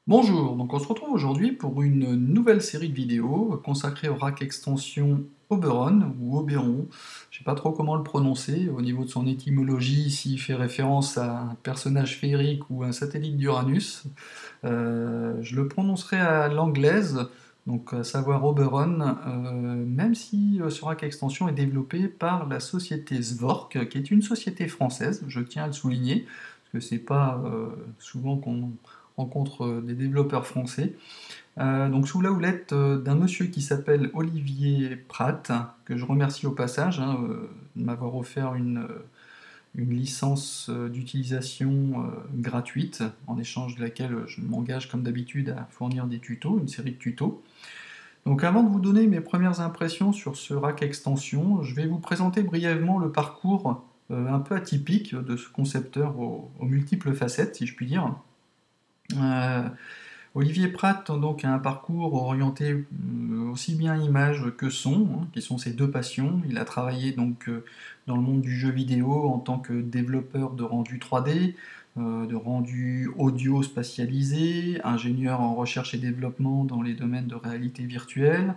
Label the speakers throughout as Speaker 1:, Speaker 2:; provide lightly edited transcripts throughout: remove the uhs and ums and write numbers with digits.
Speaker 1: Bonjour, donc on se retrouve aujourd'hui pour une nouvelle série de vidéos consacrée au rack extension Oberon ou Oberon. Je sais pas trop comment le prononcer au niveau de son étymologie, s'il fait référence à un personnage féerique ou un satellite d'Uranus. Je le prononcerai à l'anglaise, donc à savoir Oberon, même si ce rack extension est développé par la société Svork, qui est une société française, je tiens à le souligner, parce que c'est pas souvent qu'on rencontre des développeurs français. Donc sous la houlette d'un monsieur qui s'appelle Olivier Pratt, que je remercie au passage de m'avoir offert une licence d'utilisation gratuite, en échange de laquelle je m'engage comme d'habitude à fournir des tutos, une série de tutos. Donc avant de vous donner mes premières impressions sur ce rack extension, je vais vous présenter brièvement le parcours un peu atypique de ce concepteur aux multiples facettes, si je puis dire. Euh, Olivier Pratt donc a un parcours orienté aussi bien image que son, qui sont ses deux passions. Il a travaillé donc dans le monde du jeu vidéo en tant que développeur de rendu 3D, de rendu audio spatialisé, ingénieur en recherche et développement dans les domaines de réalité virtuelle.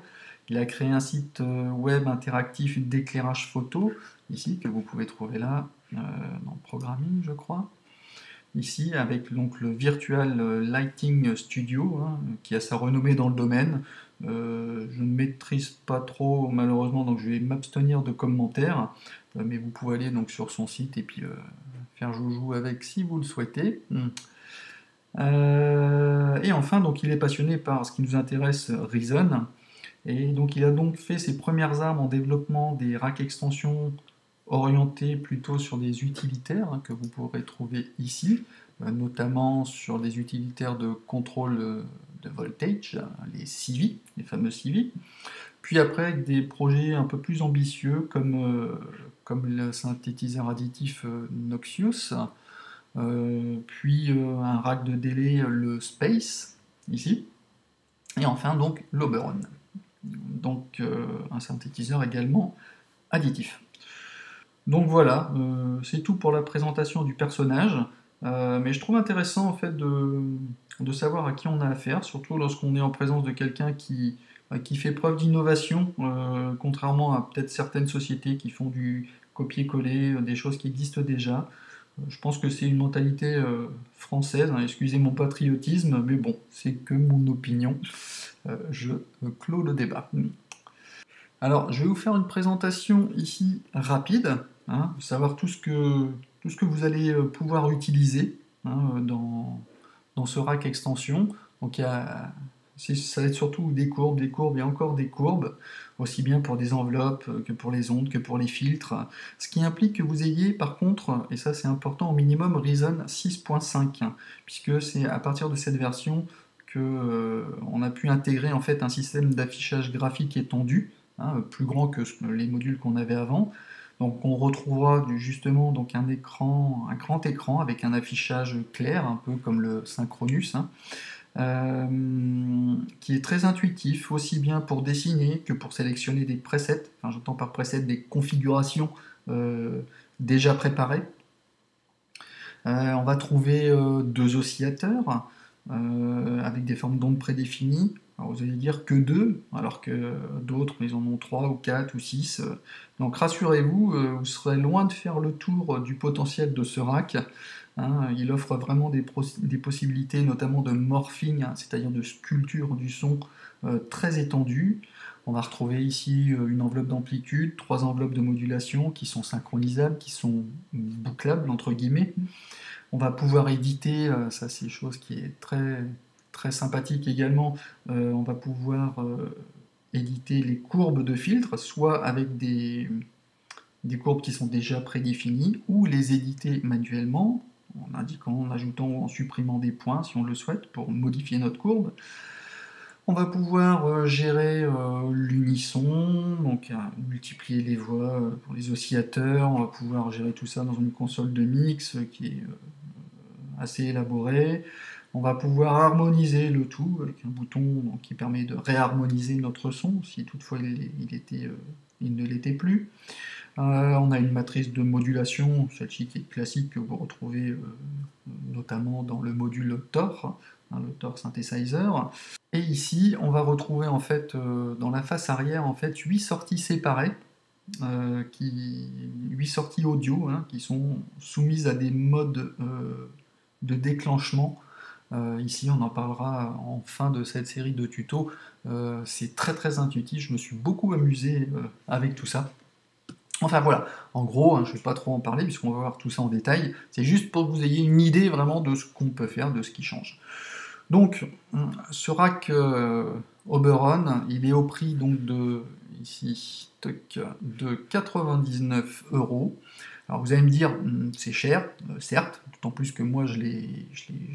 Speaker 1: Il a créé un site web interactif d'éclairage photo, ici, que vous pouvez trouver là, dans le programming, je crois ici avec donc le Virtual Lighting Studio, qui a sa renommée dans le domaine. Je ne maîtrise pas trop malheureusement, donc je vais m'abstenir de commentaires, mais vous pouvez aller donc sur son site et puis faire joujou avec si vous le souhaitez. Et enfin, donc il est passionné par ce qui nous intéresse, Reason, et donc il a donc fait ses premières armes en développement des racks extensions orientés plutôt sur des utilitaires que vous pourrez trouver ici, notamment sur des utilitaires de contrôle de voltage, les CV, les fameux CV. Puis après, avec des projets un peu plus ambitieux comme le synthétiseur additif Noxious, puis un rack de délai, le Space, ici, et enfin donc l'Oberon, donc un synthétiseur également additif. Donc voilà, c'est tout pour la présentation du personnage. Mais je trouve intéressant en fait de savoir à qui on a affaire, surtout lorsqu'on est en présence de quelqu'un qui fait preuve d'innovation, contrairement à peut-être certaines sociétés qui font du copier-coller, des choses qui existent déjà. Je pense que c'est une mentalité française, excusez mon patriotisme, mais bon, c'est que mon opinion. Je clôt le débat. Alors, je vais vous faire une présentation ici rapide, savoir tout ce que vous allez pouvoir utiliser dans ce rack extension. Donc, ça va être surtout des courbes et encore des courbes, aussi bien pour des enveloppes que pour les ondes, que pour les filtres. Ce qui implique que vous ayez, par contre, et ça c'est important, au minimum Reason 6.5, puisque c'est à partir de cette version que on a pu intégrer en fait un système d'affichage graphique étendu, plus grand que les modules qu'on avait avant. Donc on retrouvera justement donc un grand écran avec un affichage clair, un peu comme le Synchronus, qui est très intuitif, aussi bien pour dessiner que pour sélectionner des presets. Enfin, j'entends par preset des configurations déjà préparées. On va trouver deux oscillateurs avec des formes d'ondes prédéfinies. Alors vous allez dire que deux, alors que d'autres, ils en ont trois ou quatre ou six. Donc rassurez-vous, vous serez loin de faire le tour du potentiel de ce rack. Il offre vraiment des possibilités, notamment de morphing, c'est-à-dire de sculpture du son très étendues. On va retrouver ici une enveloppe d'amplitude, trois enveloppes de modulation qui sont synchronisables, qui sont bouclables, entre guillemets. On va pouvoir éditer, ça c'est une chose qui est très, très sympathique également, on va pouvoir éditer les courbes de filtre, soit avec des courbes qui sont déjà prédéfinies, ou les éditer manuellement, en indiquant, en ajoutant ou en supprimant des points si on le souhaite, pour modifier notre courbe. On va pouvoir gérer l'unisson, donc multiplier les voix pour les oscillateurs, on va pouvoir gérer tout ça dans une console de mix qui est assez élaborée. On va pouvoir harmoniser le tout avec un bouton qui permet de réharmoniser notre son si toutefois il ne l'était plus. On a une matrice de modulation, celle-ci qui est classique, que vous retrouvez notamment dans le module TOR, le TOR Synthesizer. Et ici, on va retrouver en fait dans la face arrière en fait 8 sorties séparées, 8 sorties audio qui sont soumises à des modes de déclenchement. Ici, on en parlera en fin de cette série de tutos. C'est très très intuitif, je me suis beaucoup amusé avec tout ça. Enfin voilà, en gros, je ne vais pas trop en parler puisqu'on va voir tout ça en détail, c'est juste pour que vous ayez une idée vraiment de ce qu'on peut faire, de ce qui change. Donc, ce rack Oberon, il est au prix donc de, ici, de 99 €. Alors vous allez me dire, c'est cher, certes, d'autant plus que moi je l'ai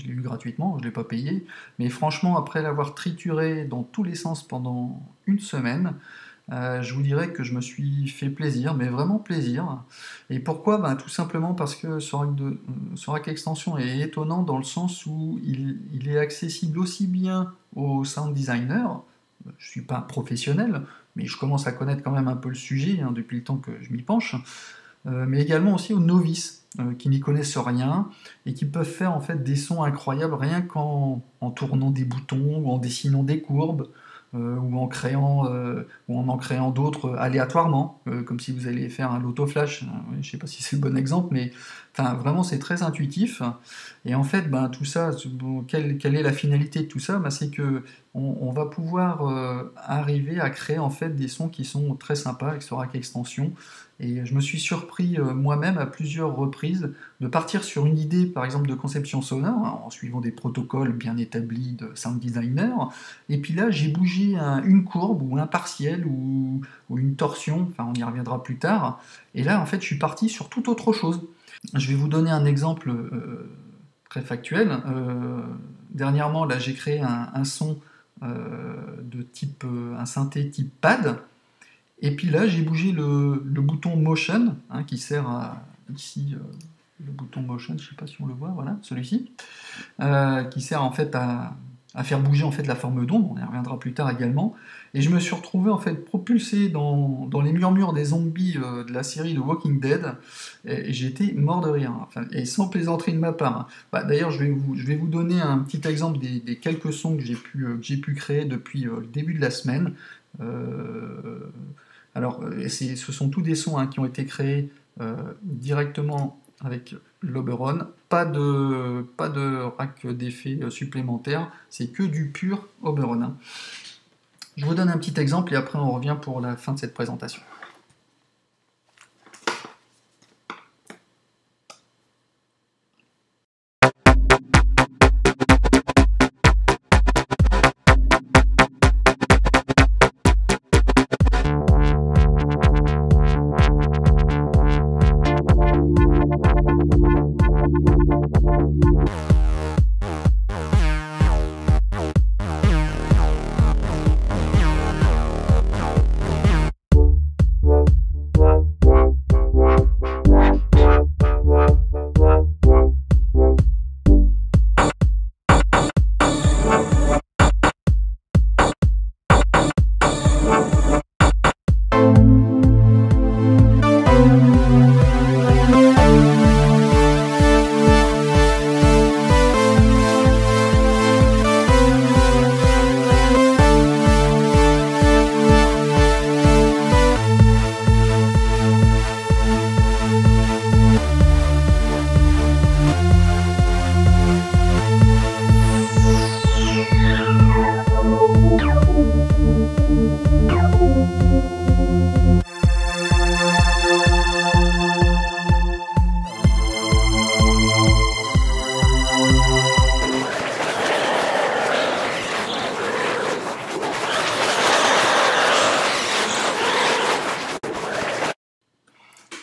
Speaker 1: eu gratuitement, je ne l'ai pas payé, mais franchement, après l'avoir trituré dans tous les sens pendant une semaine, je vous dirais que je me suis fait plaisir, mais vraiment plaisir. Et pourquoi? Tout simplement parce que ce rack extension est étonnant dans le sens où il est accessible aussi bien aux sound designers, je ne suis pas professionnel, mais je commence à connaître quand même un peu le sujet depuis le temps que je m'y penche, mais également aussi aux novices qui n'y connaissent rien et qui peuvent faire en fait des sons incroyables rien qu'en tournant des boutons ou en dessinant des courbes. Ou en créant d'autres aléatoirement, comme si vous alliez faire un loto-flash. Je ne sais pas si c'est le bon exemple, mais vraiment c'est très intuitif. Et en fait, tout ça, quelle est la finalité de tout ça? C'est que on va pouvoir arriver à créer en fait des sons qui sont très sympas avec ce rack extension. Et je me suis surpris moi-même à plusieurs reprises de partir sur une idée, par exemple, de conception sonore, en suivant des protocoles bien établis de sound designer, et puis là, j'ai bougé une courbe, ou un partiel, ou une torsion, on y reviendra plus tard, et là, en fait, je suis parti sur tout autre chose. Je vais vous donner un exemple très factuel. Dernièrement, là, j'ai créé un son de type, un synthé type pad, et puis là, j'ai bougé le bouton Motion, qui sert à, ici, le bouton Motion, je ne sais pas si on le voit, voilà, celui-ci, qui sert en fait à faire bouger en fait la forme d'onde, on y reviendra plus tard également, et je me suis retrouvé en fait propulsé dans les murmures des zombies de la série de Walking Dead, et j'étais mort de rire, et sans plaisanterie de ma part. D'ailleurs, je vais vous donner un petit exemple des quelques sons que j'ai pu créer depuis le début de la semaine. Alors, ce sont tous des sons qui ont été créés directement avec l'Oberon, pas de rack d'effets supplémentaires, c'est que du pur Oberon. Je vous donne un petit exemple et après on revient pour la fin de cette présentation.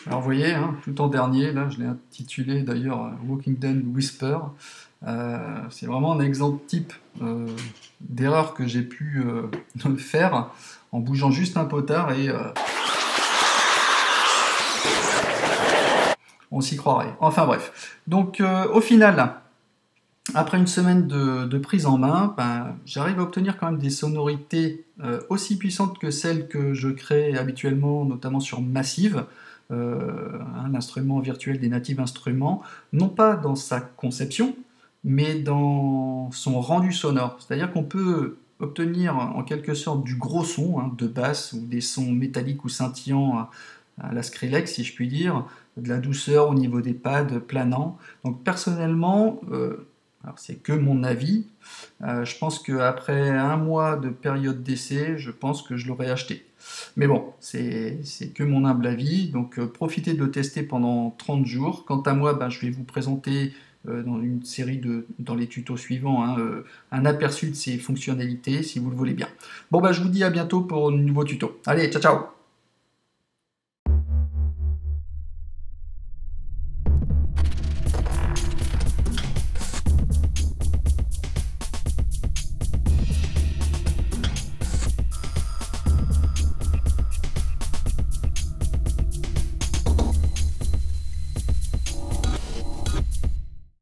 Speaker 1: Alors vous voyez, tout en dernier, là je l'ai intitulé d'ailleurs Walking Dead Whisper. C'est vraiment un exemple type d'erreur que j'ai pu faire en bougeant juste un potard et on s'y croirait. Enfin bref. Donc au final, Après une semaine de prise en main, ben, j'arrive à obtenir quand même des sonorités aussi puissantes que celles que je crée habituellement, notamment sur Massive, l'instrument virtuel des Native Instruments, non pas dans sa conception, mais dans son rendu sonore. C'est-à-dire qu'on peut obtenir en quelque sorte du gros son, hein, de basse, ou des sons métalliques ou scintillants à la Skrillex, si je puis dire, de la douceur au niveau des pads planants. Donc personnellement, alors c'est que mon avis, je pense qu'après un mois de période d'essai, je pense que je l'aurais acheté. Mais bon, c'est que mon humble avis, donc profitez de le tester pendant 30 jours. Quant à moi, ben, je vais vous présenter dans une série dans les tutos suivants, hein, un aperçu de ses fonctionnalités, si vous le voulez bien. Bon, ben, je vous dis à bientôt pour un nouveau tuto. Allez, ciao ciao!